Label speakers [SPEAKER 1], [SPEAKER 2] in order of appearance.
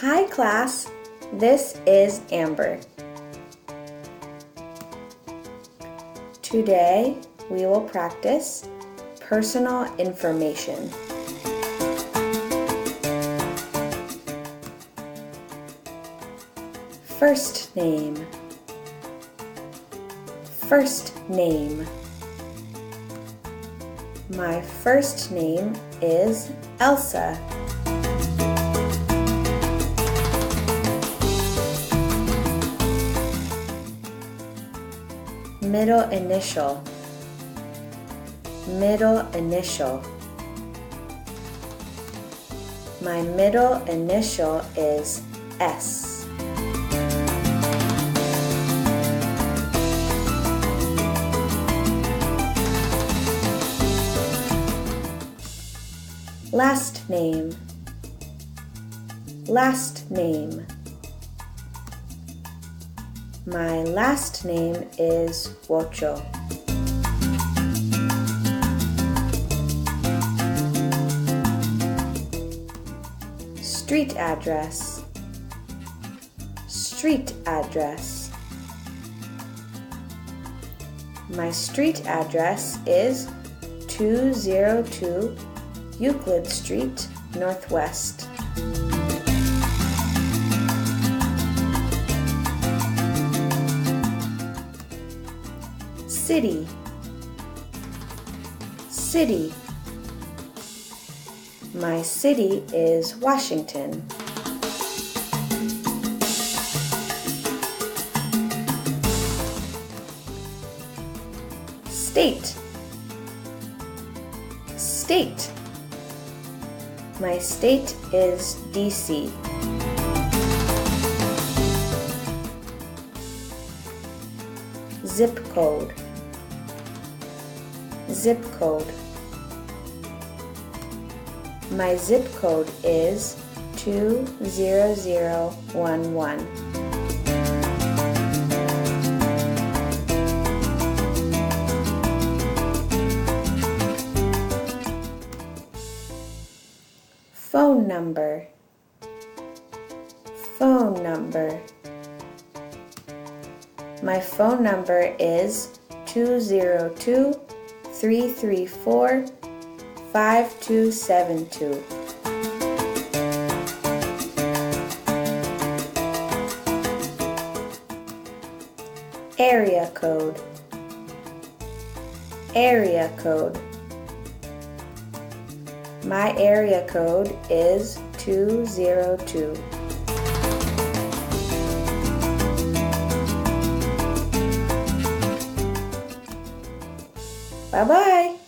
[SPEAKER 1] Hi class, this is Amber. Today we will practice personal information. First name. First name. My first name is Elsa. Middle initial. Middle initial. My middle initial is S. Last name. Last name. My last name is Wocho. Street address. Street address. My street address is 202 Euclid Street, Northwest. City. City. My city is Washington. State. State. My state is DC. Zip code. Zip code. My zip code is 20011. Phone number. Phone number. My phone number is 202-334-5272. Area code. Area code. My area code is 202. Bye-bye.